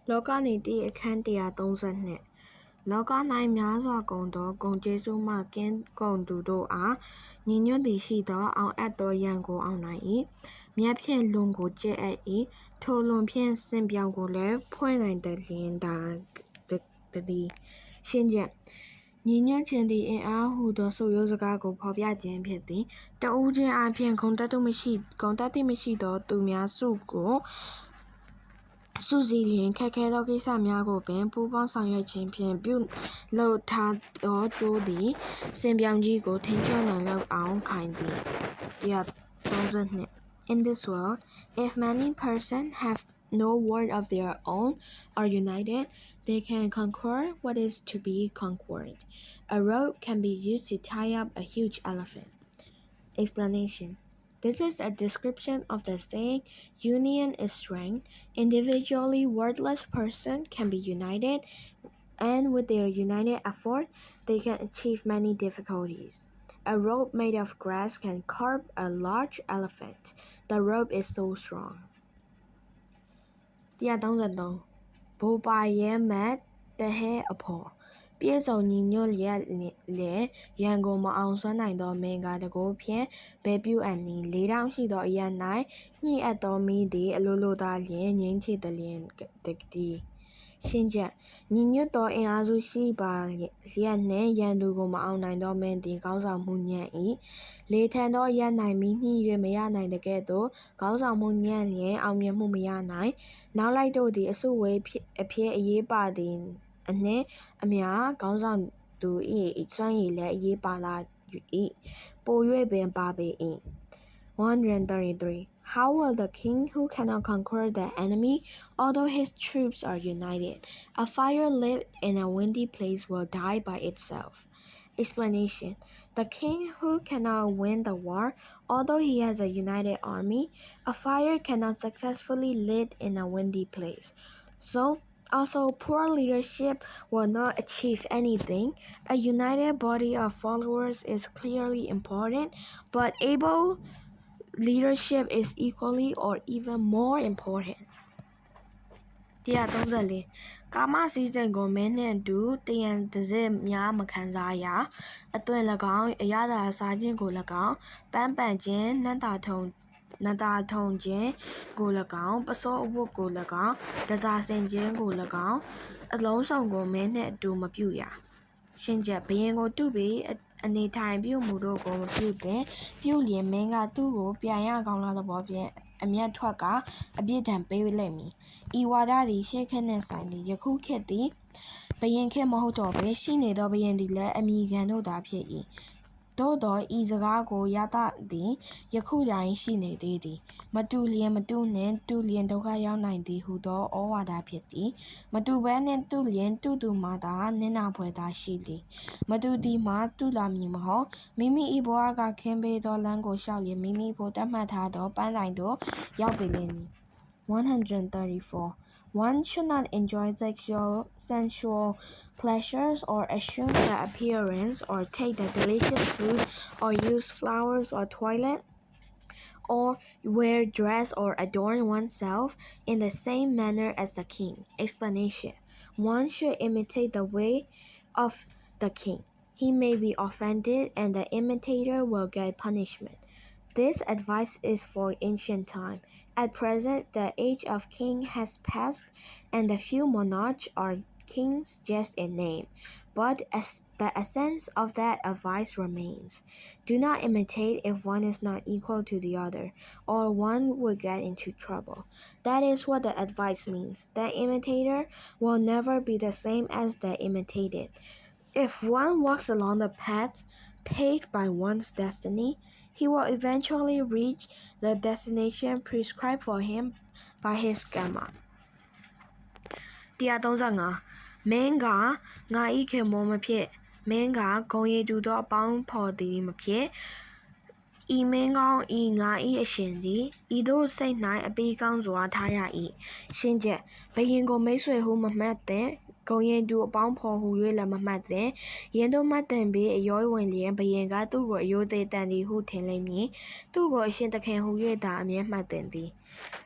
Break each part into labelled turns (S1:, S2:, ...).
S1: Loka Niti အခန်း132 Loka၌များစွာကုန်သောဂုဏ်ကျေးဇူးမှကင်းကုန်သူတို့အားညီညွတ်သည်ရှိသောအောင်အပ်သောရန်ကိုအောင်နိုင်၏မြတ်ဖြင့်လွန်ကိုကျင့်အပ်၏ထိုလွန်ဖြင့်စင်ပြောင်ကိုလည်းဖွင့်နိုင်သလျှင်သာတည်းရှင်းချက်ညီညွတ်ခြင်းသည်အင်အားဟူသောဆိုရိုးစကားကိုဖော်ပြခြင်းဖြစ်သည်တဦးချင်းအားဖြင့်ဂုဏ်သတ္တိမရှိသောသူများစုကိုစုစည်းလျှင်ခက်ခဲသောကိစ္စများကိုပင်ပူးပေါင်းဆောင်ရွက်ခြင်းဖြင့်ပြုလုပ်ထားသောကြိုးသည်စင်ပြောင်ကြီးကိုထိန်းချုပ်နိုင်လောက်အောင်ခိုင်သည်132 In this world, if many persons have no word of their own are united, they can conquer what is to be conquered. A rope can be used to tie up a huge elephant. Explanation. This is a description of the saying, union is strength. Individually wordless persons can be united, and with their united effort, they can achieve many difficulties. A rope made of grass can carve a large elephant. The rope is so strong. 133ဘိုးပါရဲမတ်တဟဲအဖော်ပြည့်စုံညီညွတ်လျက်ရန်ကိုမအောင်စွမ်းနိုင်သောမင်းကတကိုးဖြင့်ဘယ်ပြုအပ်နည်း4000ရှိသောအရပ်၌ညှိအပ်သောမီးသည်အလိုလိုသာလျှင်ငြိမ်းချေသလျှင်တည်းရှင်းချက်ညီညွတ်သောအင်အားစုရှိပါလျက်နှင့်ရန်သူကိုမအောင်နိုင်သောမင်းသည်ခေါင်းဆောင်မှုညံ့၏လေထန်သောအရပ်၌မီးညှိ၍မရနိုင်သကဲ့သို့ခေါင်းဆောင်မှုညံ့လျှင်အောင်မြင်မှုမရနိုင်နောက်လိုက်တို့သည်အစုဝေးအဖြစ်အရေးပါသည်အနှင့်အမျှခေါင်းဆောင်သူ၏စွမ်းရည်လည်းအရေးပါလာ၏ပို၍ပင်ပါပေ၏133 How will the king who cannot conquer the enemy, although his troops are united? A fire lit in a windy place will die by itself. Explanation. The king who cannot win the war, although he has a united army, a fire cannot successfully lit in a windy place. Also, poor leadership will not achieve anything. A united body of followers is clearly important, but able leadership is equally or even more important. 134ကာမစည်းစိမ်ကိုမင်းနှင့်အတူတယံတစစ်များမခံစားရအသွင်၎င်းအရသာစားခြင်းကို၎င်းပန်းပန်ခြင်းနံ့သာထုံခြင်းကို၎င်းပစောအဝတ်ကို၎င်းတန်ဆာဆင်ခြင်းကို၎င်းအလုံးစုံကိုမင်းနှင့်အတူမပြုရရှင်းချက်ဘုရင်ကိုတုပြီးအနေထိုင်ပြုမှုတို့ကိုမပြုသင့်ပြုလျင်မင်းကသူ့ကိုပြန်ရကောင်းလားသဘောဖြင့်အမျက်ထွက်ကအပြစ်ဒဏ်ပေးလိမ့်မည်ဤဝါဒသည်ရှေးခေတ်နှင့်ဆိုင်သည်ယခုခေတ်သည်ဘုရင်ခေတ်မဟုတ်တော့ပေရှိနေသောဘုရင်သည်လည်းအမည်ခံတို့သာဖြစ်၏သို့သောဤစကားကိုရသသည်ယခုတိုင်ရှိနေသေးသည်မတူလျင်မတူနှင့်တူလျင်ဒုက္ခရောက်နိုင်သည်ဟုသောဩဝါဒဖြစ်သည်မတူဘဲနှင့်တူလျင်တူသူမှသာနစ်နာဖွယ်သာရှိသည်မတူသည်မှတူလာမည်မဟုတ်မိမိ၏ဘဝကခင်းပေးသောလမ်းကိုလျှောက်လျင်မိမိဖို့သတ်မှတ်ထားသောပန်းတိုင်သို့ရောက်ပေလိမ့်မည်134 One should not enjoy sensual pleasures or assume the appearance or take the delicious food or use flowers or toilet or wear dress or adorn oneself in the same manner as the king. Explanation. One should imitate the way of the king. He may be offended and the imitator will get punishment. This advice is for ancient time. At present, the age of king has passed, and the few monarchs are kings just in name. But as the essence of that advice remains. Do not imitate if one is not equal to the other, or one will get into trouble. That is what the advice means. The imitator will never be the same as the imitated. If one walks along the path paved by one's destiny, he will eventually reach the destination prescribed for him by his karma. 135မင်းကငါ၏ခင်ပွန်းမဖြစ်မင်းကဂုံရည်တူသောအပေါင်းဖော်သည်မဖြစ်ဤမင်းကောင်းဤငါ၏အရှင်သည်ဤသို့စိတ်၌အပေးကောင်းစွာထားရ၏ရှင်းချက်ဘုရင်ကိုမိတ်ဆွေဟုမမှတ်သင့်ဂုံရင်တူအပေါင်းဖော်ဟူ၍လည်းမမှတ်သင့်ယင်းတို့မှတ်သင့်ပြီးအယောဝင်လျင်ဘုရင်ကသူ့ကိုအယိုသေးတန်သည်ဟုထင်လိမ့်မည်သူ့ကိုအရှင်သခင်ဟူ၍သာအမြဲမှတ်သင့်သည်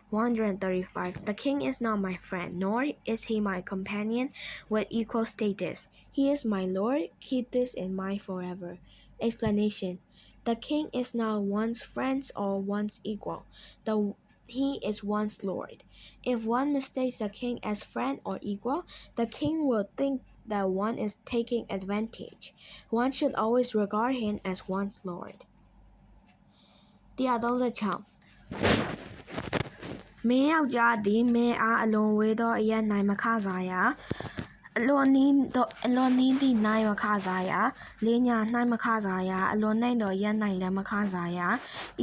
S1: 135. The king is not my friend, nor is he my companion with equal status. He is my lord. Keep this in mind forever. Explanation. The king is not one's friend or one's equal. He is one's lord. If one mistakes the king as friend or equal, the king will think that one is taking advantage. One should always regard him as one's lord. 136မင်းယောက်ျားသည်မင်းအားအလွန်ဝေးသောအရပ်၌မခစားရအလွန်နီးသည့်၌မခစားရလေးညာ၌မခစားရအလွန်နှိမ့်သောအရပ်၌လည်းမခစားရ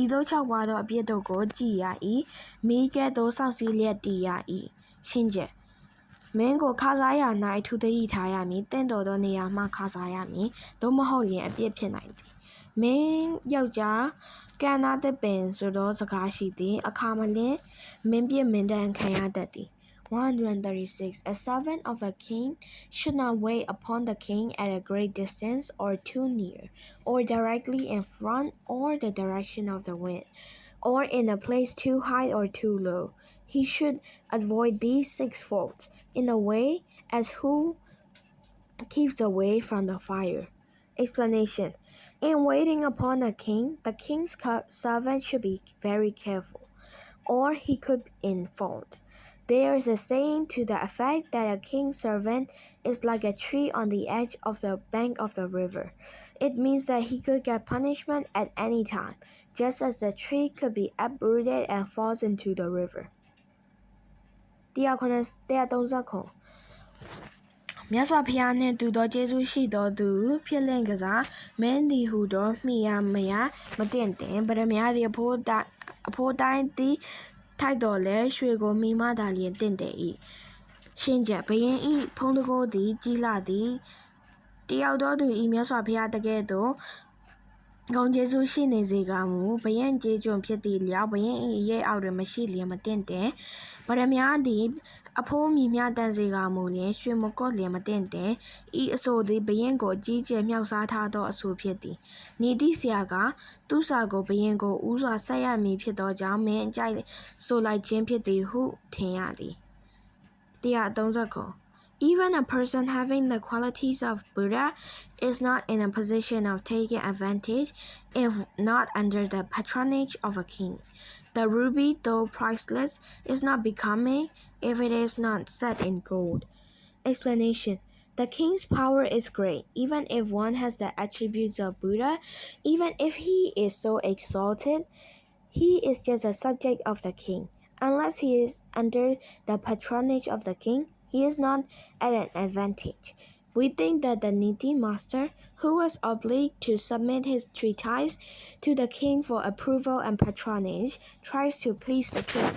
S1: ဤသို့၆ပါးသောအပြစ်တို့ကိုကြည်ရ၏မိကဲ့သို့စောင့်စည်းလျက်တည်ရ၏ရှင်းချက်မင်းကိုခစားရ၌အထူးသတိထားရမည်တင့်တော်သောနေရာမှခစားရမည်သို့မဟုတ်လျှင်အပြစ်ဖြစ်နိုင်သည်မင်းယောက်ျားကံနာသစ်ပင်ဆိုသောစကားရှိသည်အခါမလျှင်မင်းပြစ်မင်းဒဏ်ခံရတတ်သည် 136. A servant of a king should not wait upon the king at a great distance or too near, or directly in front or the direction of the wind, or in a place too high or too low. He should avoid these 6 faults in a way as who keeps away from the fire. Explanation. In waiting upon a king, the king's servant should be very careful, or he could be in fault. There is a saying to the effect that a king's servant is like a tree on the edge of the bank of the river. It means that he could get punishment at any time, just as the tree could be uprooted and falls into the river. 139မြတ်စွာဘုရားနှင့်တူသောကျေးဇူးရှိသောသူဖြစ်လင့်ကစားမင်းသည်ဟူသောမိယာမယာမတင့်တယ်ပရမယာသည်အဖိုးတိုင်းသည်ထိုက်တော်လဲရွှေကိုမိမသာလျင်တင့်တယ်၏ရှင်းချက်ဘယင်ဤဖုံးတကိုးသည်ကြီးလာသည်တယောက်သောသူဤမြတ်စွာဘုရားတကဲ့သို့ဂုဏ်ကျေးဇူးရှိနေစေကမူဘယင်ကျေးကျွန်ဖြစ်သည့်လျောက်ဘယင်ဤအရေးအောက်တွင်မရှိလျင်မတင့်တယ်ပရမယာသည်အဖိုးမြမြတန်စေကမူလျင်ရွှေမကော့လျင်မတင့်တယ်ဤအဆိုသည်ဘယင်ကိုအကြီးကျယ်မြောက်စားထားသောအဆိုဖြစ်သည်နီတိဆရာကသူစာကိုဘယင်ကိုဥစွာဆက်ရမည်ဖြစ်သောကြောင့်မင်းအကြိုက်ဆိုလိုက်ခြင်းဖြစ်သည်ဟုထင်ရသည်139 Even a person having the qualities of Buddha is not in a position of taking advantage if not under the patronage of a king. The ruby, though priceless, is not becoming if it is not set in gold. Explanation. The king's power is great, even if one has the attributes of Buddha, even if he is so exalted, he is just a subject of the king. Unless he is under the patronage of the king, he is not at an advantage. We think that the Niti master, who was obliged to submit his treatise to the king for approval and patronage, tries to please the king.